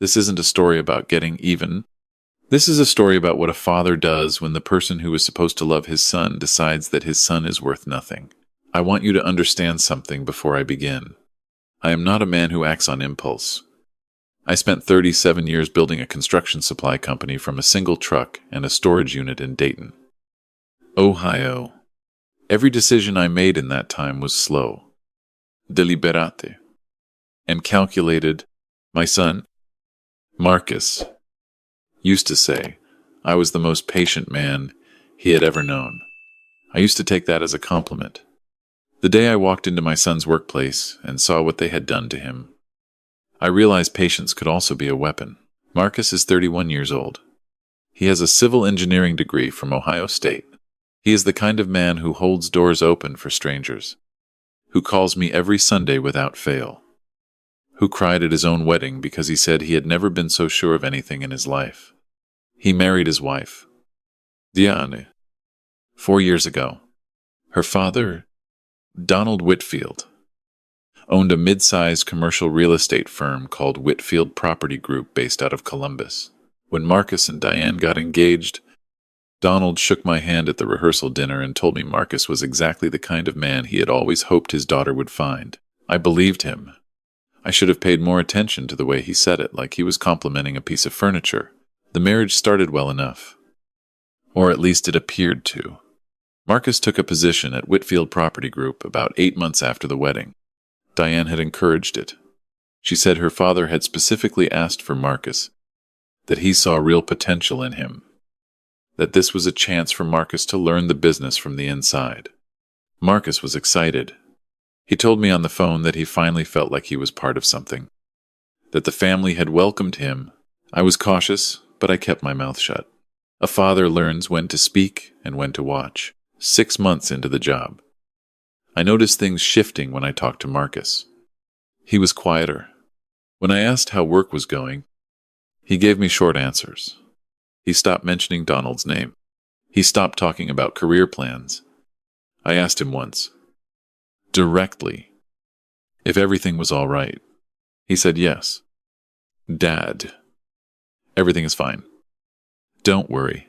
This isn't a story about getting even. This is a story about what a father does when the person who is supposed to love his son decides that his son is worth nothing. I want you to understand something before I begin. I am not a man who acts on impulse. I spent 37 years building a construction supply company from a single truck and a storage unit in Dayton, Ohio. Every decision I made in that time was slow, deliberate, and calculated. My son, Marcus, used to say I was the most patient man he had ever known. I used to take that as a compliment. The day I walked into my son's workplace and saw what they had done to him, I realized patience could also be a weapon. Marcus is 31 years old. He has a civil engineering degree from Ohio State. He is the kind of man who holds doors open for strangers, who calls me every Sunday without fail, who cried at his own wedding because he said he had never been so sure of anything in his life. He married his wife, Diane, 4 years ago. Her father, Donald Whitfield, owned a mid-sized commercial real estate firm called Whitfield Property Group based out of Columbus. When Marcus and Diane got engaged, Donald shook my hand at the rehearsal dinner and told me Marcus was exactly the kind of man he had always hoped his daughter would find. I believed him. I should have paid more attention to the way he said it, like he was complimenting a piece of furniture. The marriage started well enough. Or at least it appeared to. Marcus took a position at Whitfield Property Group about 8 months after the wedding. Diane had encouraged it. She said her father had specifically asked for Marcus, that he saw real potential in him, that this was a chance for Marcus to learn the business from the inside. Marcus was excited. He told me on the phone that he finally felt like he was part of something, that the family had welcomed him. I was cautious, but I kept my mouth shut. A father learns when to speak and when to watch. 6 months into the job, I noticed things shifting when I talked to Marcus. He was quieter. When I asked how work was going, he gave me short answers. He stopped mentioning Donald's name. He stopped talking about career plans. I asked him once, directly, if everything was all right. He said yes. Dad, everything is fine. Don't worry.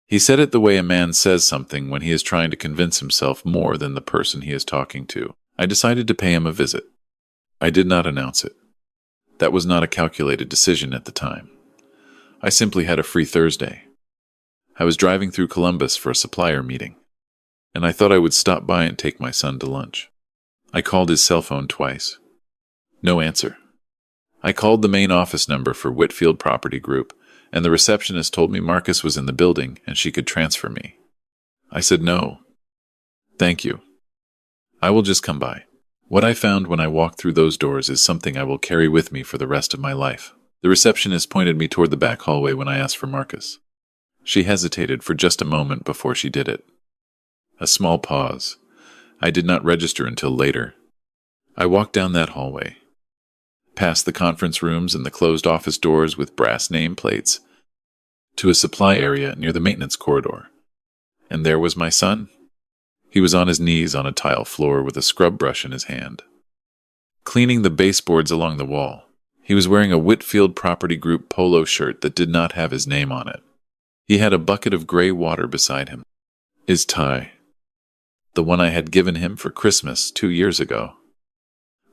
He said it the way a man says something when he is trying to convince himself more than the person he is talking to. I decided to pay him a visit. I did not announce it. That was not a calculated decision at the time. I simply had a free Thursday. I was driving through Columbus for a supplier meeting, and I thought I would stop by and take my son to lunch. I called his cell phone twice. No answer. I called the main office number for Whitfield Property Group, and the receptionist told me Marcus was in the building and she could transfer me. I said no. Thank you. I will just come by. What I found when I walked through those doors is something I will carry with me for the rest of my life. The receptionist pointed me toward the back hallway when I asked for Marcus. She hesitated for just a moment before she did it. A small pause. I did not register until later. I walked down that hallway, past the conference rooms and the closed office doors with brass nameplates, to a supply area near the maintenance corridor. And there was my son. He was on his knees on a tile floor with a scrub brush in his hand, cleaning the baseboards along the wall. He was wearing a Whitfield Property Group polo shirt that did not have his name on it. He had a bucket of gray water beside him. His tie, the one I had given him for Christmas 2 years ago,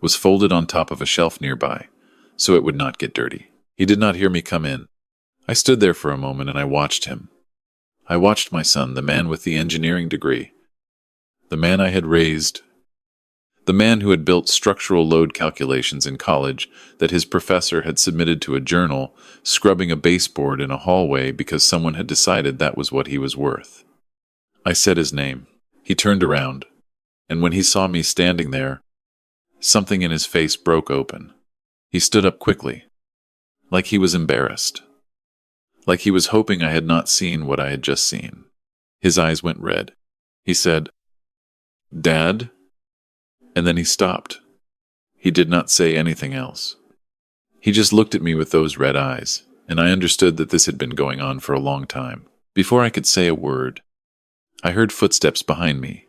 was folded on top of a shelf nearby, so it would not get dirty. He did not hear me come in. I stood there for a moment and I watched him. I watched my son, the man with the engineering degree, the man I had raised, the man who had built structural load calculations in college that his professor had submitted to a journal, scrubbing a baseboard in a hallway because someone had decided that was what he was worth. I said his name. He turned around, and when he saw me standing there, something in his face broke open. He stood up quickly, like he was embarrassed, like he was hoping I had not seen what I had just seen. His eyes went red. He said, "Dad?" And then he stopped. He did not say anything else. He just looked at me with those red eyes, and I understood that this had been going on for a long time. Before I could say a word, I heard footsteps behind me.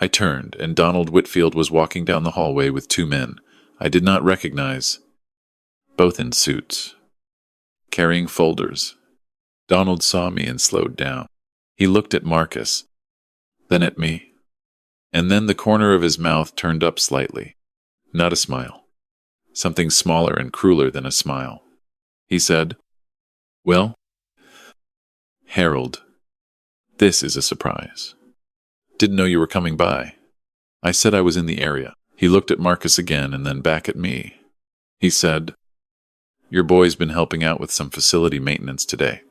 I turned, and Donald Whitfield was walking down the hallway with 2 men I did not recognize, both in suits. carrying folders. Donald saw me and slowed down. He looked at Marcus, then at me, and then the corner of his mouth turned up slightly. Not a smile. Something smaller and crueler than a smile. He said, "Well, Harold, this is a surprise. Didn't know you were coming by." I said I was in the area. He looked at Marcus again and then back at me. He said, "Your boy's been helping out with some facility maintenance today."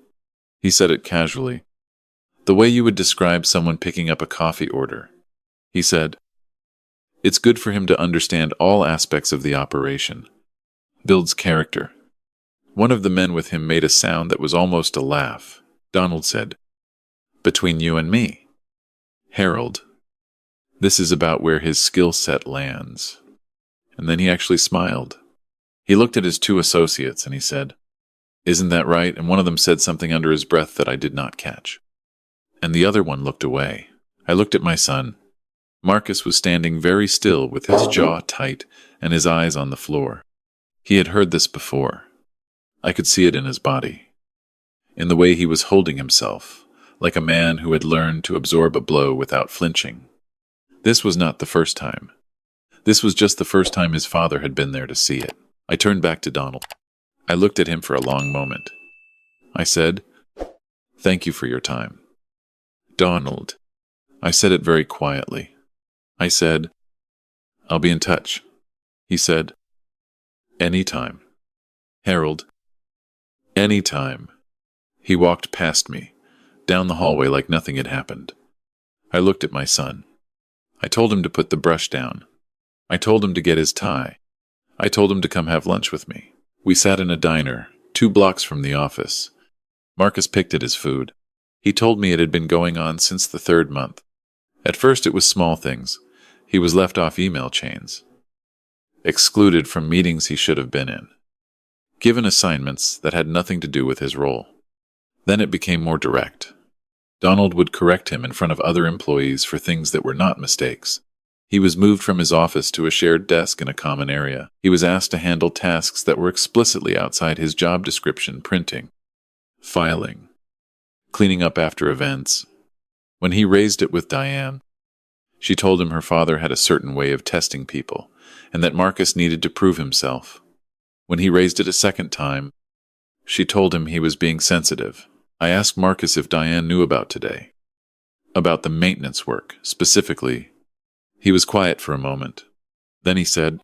He said it casually, the way you would describe someone picking up a coffee order. He said, "It's good for him to understand all aspects of the operation. Builds character." One of the men with him made a sound that was almost a laugh. Donald said, "Between you and me, Harold, this is about where his skill set lands." And then he actually smiled. He looked at his two associates and he said, "Isn't that right?" And one of them said something under his breath that I did not catch. And the other one looked away. I looked at my son. Marcus was standing very still with his jaw tight and his eyes on the floor. He had heard this before. I could see it in his body, in the way he was holding himself, like a man who had learned to absorb a blow without flinching. This was not the first time. This was just the first time his father had been there to see it. I turned back to Donald. I looked at him for a long moment. I said, "Thank you for your time." "Donald." I said it very quietly. I said, "I'll be in touch." He said, "Anytime." "Harold." "Anytime." He walked past me, down the hallway like nothing had happened. I looked at my son. I told him to put the brush down. I told him to get his tie. I told him to come have lunch with me. We sat in a diner, 2 blocks from the office. Marcus picked at his food. He told me it had been going on since the 3rd month. At first it was small things. He was left off email chains, excluded from meetings he should have been in, given assignments that had nothing to do with his role. Then it became more direct. Donald would correct him in front of other employees for things that were not mistakes. He was moved from his office to a shared desk in a common area. He was asked to handle tasks that were explicitly outside his job description: printing, filing, cleaning up after events. When he raised it with Diane, she told him her father had a certain way of testing people, and that Marcus needed to prove himself. When he raised it a second time, she told him he was being sensitive. I asked Marcus if Diane knew about today, about the maintenance work, specifically. He was quiet for a moment. Then he said,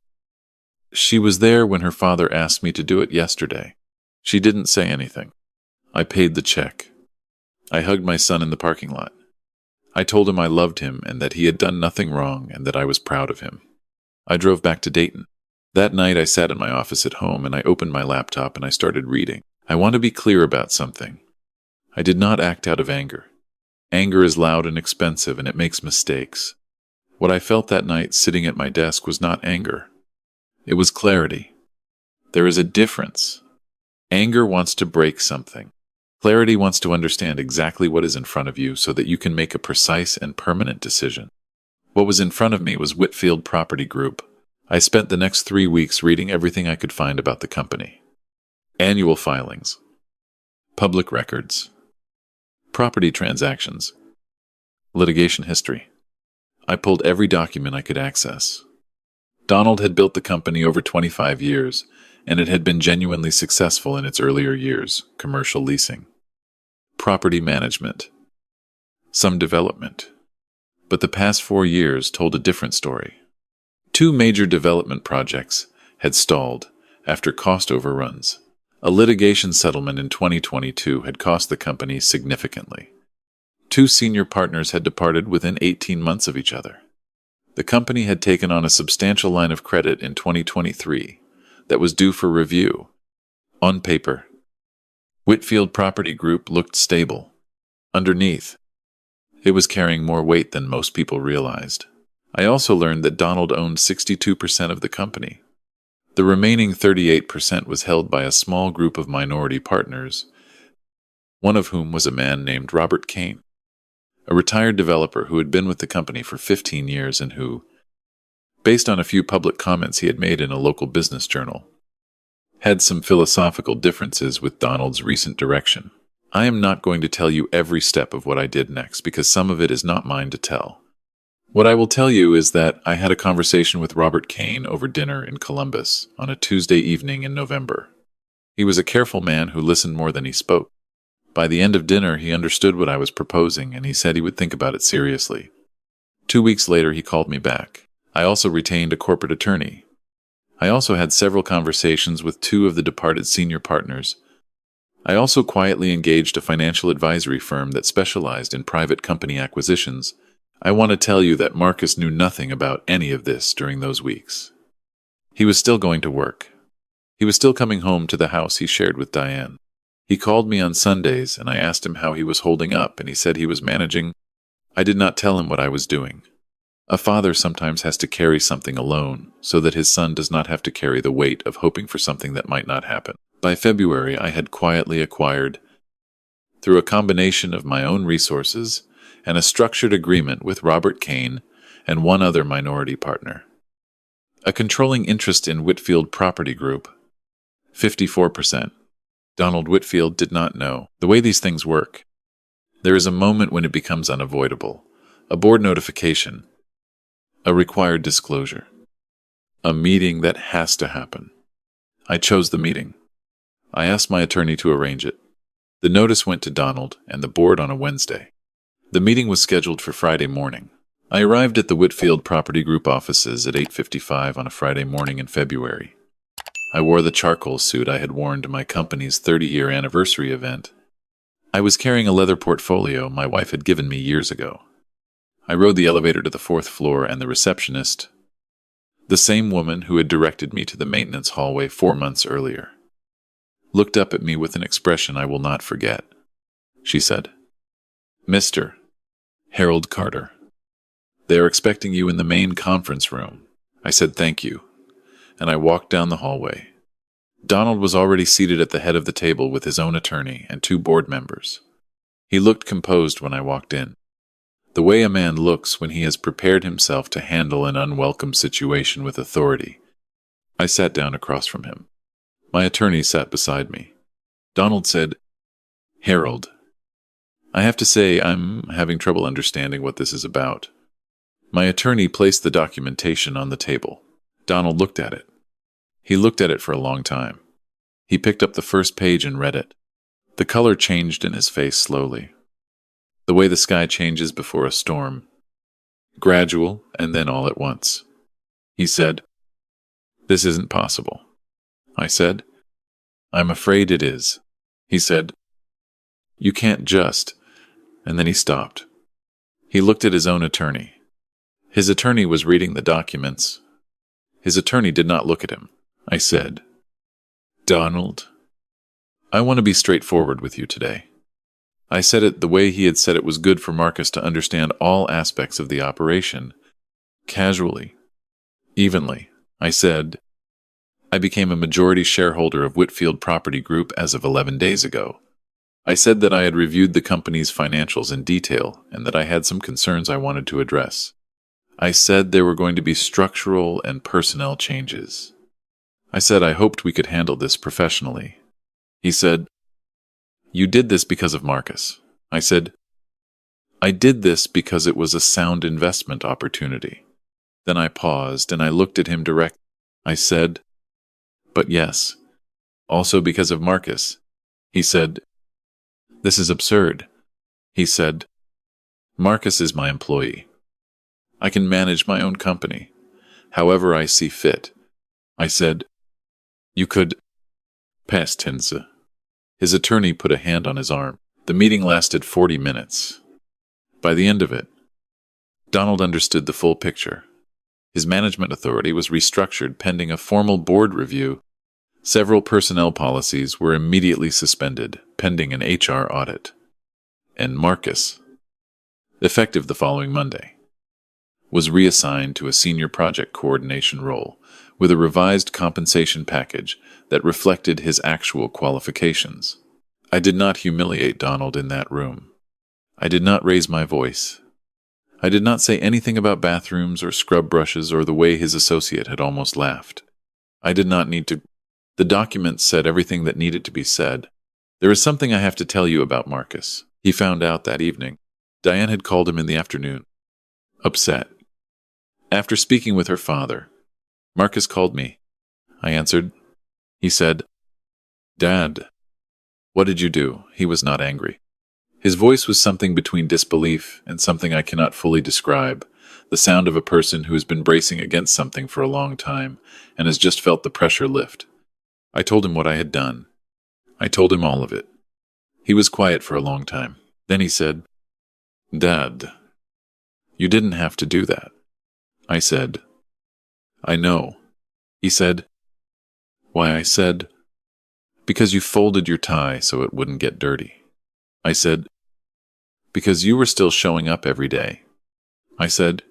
"She was there when her father asked me to do it yesterday. She didn't say anything." I paid the check. I hugged my son in the parking lot. I told him I loved him and that he had done nothing wrong and that I was proud of him. I drove back to Dayton. That night I sat in my office at home and I opened my laptop and I started reading. I want to be clear about something. I did not act out of anger. Anger is loud and expensive and it makes mistakes. What I felt that night sitting at my desk was not anger. It was clarity. There is a difference. Anger wants to break something. Clarity wants to understand exactly what is in front of you so that you can make a precise and permanent decision. What was in front of me was Whitfield Property Group. I spent the next 3 weeks reading everything I could find about the company. Annual filings, public records, property transactions, litigation history. I pulled every document I could access. Donald had built the company over 25 years, and it had been genuinely successful in its earlier years: commercial leasing, property management, some development. But the past 4 years told a different story. 2 major development projects had stalled after cost overruns. A litigation settlement in 2022 had cost the company significantly. 2 senior partners had departed within 18 months of each other. The company had taken on a substantial line of credit in 2023 that was due for review. On paper, Whitfield Property Group looked stable. Underneath, it was carrying more weight than most people realized. I also learned that Donald owned 62% of the company. The remaining 38% was held by a small group of minority partners, one of whom was a man named Robert Kane, a retired developer who had been with the company for 15 years and who, based on a few public comments he had made in a local business journal, had some philosophical differences with Donald's recent direction. I am not going to tell you every step of what I did next because some of it is not mine to tell. What I will tell you is that I had a conversation with Robert Kane over dinner in Columbus on a Tuesday evening in November. He was a careful man who listened more than he spoke. By the end of dinner, he understood what I was proposing, and he said he would think about it seriously. 2 weeks later, he called me back. I also retained a corporate attorney. I also had several conversations with 2 of the departed senior partners. I also quietly engaged a financial advisory firm that specialized in private company acquisitions. I want to tell you that Marcus knew nothing about any of this during those weeks. He was still going to work. He was still coming home to the house he shared with Diane. He called me on Sundays, and I asked him how he was holding up, and he said he was managing. I did not tell him what I was doing. A father sometimes has to carry something alone, so that his son does not have to carry the weight of hoping for something that might not happen. By February, I had quietly acquired, through a combination of my own resources and a structured agreement with Robert Kane and 1 other minority partner, a controlling interest in Whitfield Property Group, 54%. Donald Whitfield did not know the way these things work. There is a moment when it becomes unavoidable, a board notification, a required disclosure, a meeting that has to happen. I chose the meeting. I asked my attorney to arrange it. The notice went to Donald and the board on a Wednesday. The meeting was scheduled for Friday morning. I arrived at the Whitfield Property Group offices at 8:55 on a Friday morning in February. I wore the charcoal suit I had worn to my company's 30-year anniversary event. I was carrying a leather portfolio my wife had given me years ago. I rode the elevator to the 4th floor, and the receptionist, the same woman who had directed me to the maintenance hallway 4 months earlier, looked up at me with an expression I will not forget. She said, "Mr. Harold Carter, they are expecting you in the main conference room." I said thank you, and I walked down the hallway. Donald was already seated at the head of the table with his own attorney and 2 board members. He looked composed when I walked in, the way a man looks when he has prepared himself to handle an unwelcome situation with authority. I sat down across from him. My attorney sat beside me. Donald said, "Harold, I have to say I'm having trouble understanding what this is about." My attorney placed the documentation on the table. Donald looked at it. He looked at it for a long time. He picked up the first page and read it. The color changed in his face slowly, the way the sky changes before a storm, gradual and then all at once. He said, "This isn't possible." I said, "I'm afraid it is." He said, "You can't just," and then he stopped. He looked at his own attorney. His attorney was reading the documents. His attorney did not look at him. I said, "Donald, I want to be straightforward with you today." I said it the way he had said it was good for Marcus to understand all aspects of the operation, casually, evenly. I said, "I became a majority shareholder of Whitfield Property Group as of 11 days ago. I said that I had reviewed the company's financials in detail and that I had some concerns I wanted to address. I said there were going to be structural and personnel changes. I said I hoped we could handle this professionally." He said, "You did this because of Marcus." I said, "I did this because it was a sound investment opportunity." Then I paused and I looked at him directly. I said, "But yes, also because of Marcus." He said, "This is absurd." He said, "Marcus is my employee. I can manage my own company, however I see fit." I said, "You could..." Past tense. His attorney put a hand on his arm. The meeting lasted 40 minutes. By the end of it, Donald understood the full picture. His management authority was restructured pending a formal board review. Several personnel policies were immediately suspended pending an HR audit. And Marcus, effective the following Monday, was reassigned to a senior project coordination role with a revised compensation package that reflected his actual qualifications. I did not humiliate Donald in that room. I did not raise my voice. I did not say anything about bathrooms or scrub brushes or the way his associate had almost laughed. I did not need to. The document said everything that needed to be said. There is something I have to tell you about Marcus. He found out that evening. Diane had called him in the afternoon, upset. After speaking with her father, Marcus called me. I answered. He said, "Dad, what did you do?" He was not angry. His voice was something between disbelief and something I cannot fully describe, the sound of a person who has been bracing against something for a long time and has just felt the pressure lift. I told him what I had done. I told him all of it. He was quiet for a long time. Then he said, "Dad, you didn't have to do that." I said, "I know." He said, "Why?" I said, "Because you folded your tie so it wouldn't get dirty." I said, "Because you were still showing up every day." I said,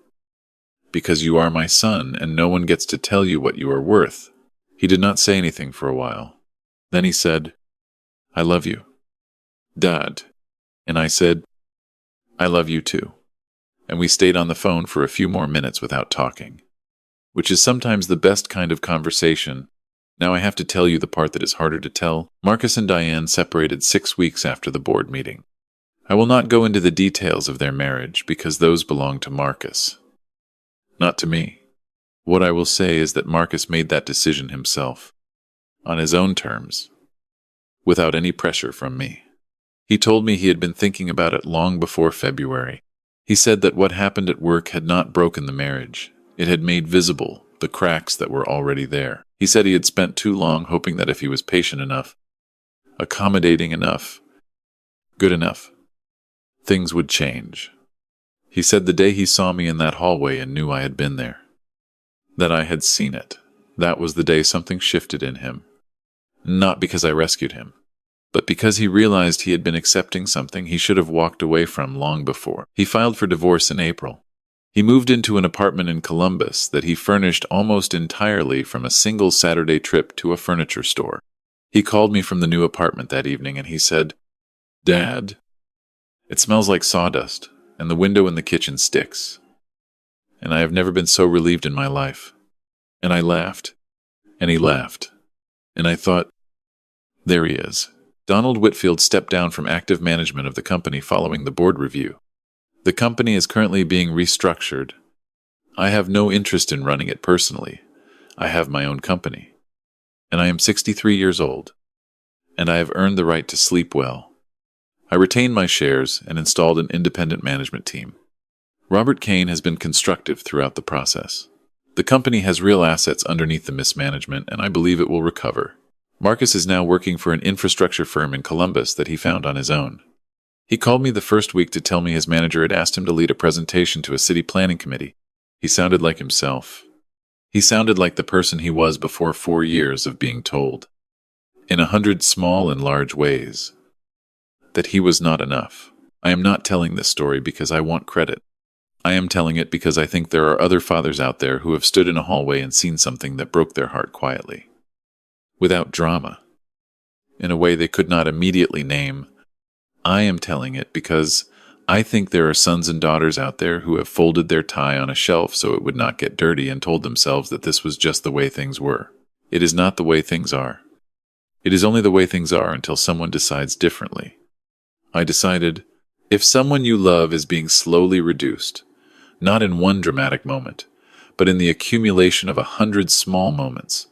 "Because you are my son and no one gets to tell you what you are worth." He did not say anything for a while. Then he said, "I love you, Dad." And I said, "I love you too." And we stayed on the phone for a few more minutes without talking, which is sometimes the best kind of conversation. Now I have to tell you the part that is harder to tell. Marcus and Diane separated 6 weeks after the board meeting. I will not go into the details of their marriage because those belong to Marcus, not to me. What I will say is that Marcus made that decision himself, on his own terms, without any pressure from me. He told me he had been thinking about it long before February. He said that what happened at work had not broken the marriage. It had made visible the cracks that were already there. He said he had spent too long hoping that if he was patient enough, accommodating enough, good enough, things would change. He said the day he saw me in that hallway and knew I had been there, that I had seen it, that was the day something shifted in him. Not because I rescued him, but because he realized he had been accepting something he should have walked away from long before. He filed for divorce in April. He moved into an apartment in Columbus that he furnished almost entirely from a single Saturday trip to a furniture store. He called me from the new apartment that evening and he said, "Dad, it smells like sawdust, and the window in the kitchen sticks. And I have never been so relieved in my life." And I laughed, and he laughed, and I thought, there he is. Donald Whitfield stepped down from active management of the company following the board review. The company is currently being restructured. I have no interest in running it personally. I have my own company. And I am 63 years old. And I have earned the right to sleep well. I retained my shares and installed an independent management team. Robert Kane has been constructive throughout the process. The company has real assets underneath the mismanagement, and I believe it will recover. Marcus is now working for an infrastructure firm in Columbus that he found on his own. He called me the first week to tell me his manager had asked him to lead a presentation to a city planning committee. He sounded like himself. He sounded like the person he was before 4 years of being told, in 100 small and large ways, that he was not enough. I am not telling this story because I want credit. I am telling it because I think there are other fathers out there who have stood in a hallway and seen something that broke their heart quietly, without drama, in a way they could not immediately name. I am telling it because I think there are sons and daughters out there who have folded their tie on a shelf so it would not get dirty and told themselves that this was just the way things were. It is not the way things are. It is only the way things are until someone decides differently. I decided, if someone you love is being slowly reduced, not in one dramatic moment, but in the accumulation of 100 small moments,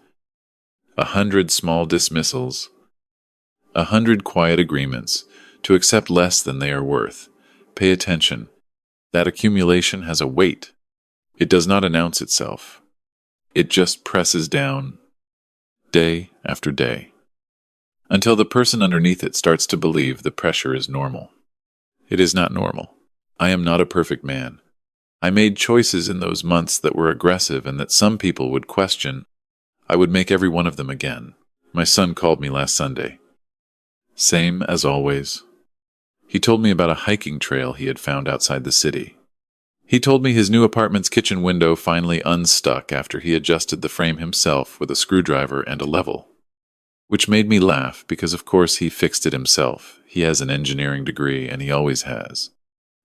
100 small dismissals, 100 quiet agreements to accept less than they are worth, pay attention. That accumulation has a weight. It does not announce itself. It just presses down, day after day, until the person underneath it starts to believe the pressure is normal. It is not normal. I am not a perfect man. I made choices in those months that were aggressive and that some people would question. I would make every one of them again. My son called me last Sunday. Same as always. He told me about a hiking trail he had found outside the city. He told me his new apartment's kitchen window finally unstuck after he adjusted the frame himself with a screwdriver and a level. Which made me laugh because of course he fixed it himself. He has an engineering degree and he always has.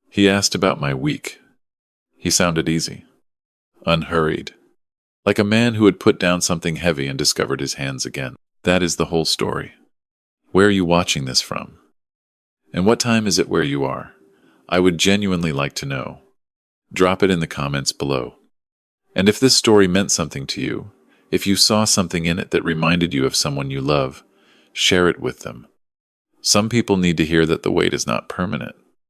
He asked about my week. He sounded easy, unhurried, like a man who had put down something heavy and discovered his hands again. That is the whole story. Where are you watching this from? And what time is it where you are? I would genuinely like to know. Drop it in the comments below. And if this story meant something to you, if you saw something in it that reminded you of someone you love, share it with them. Some people need to hear that the wait is not permanent.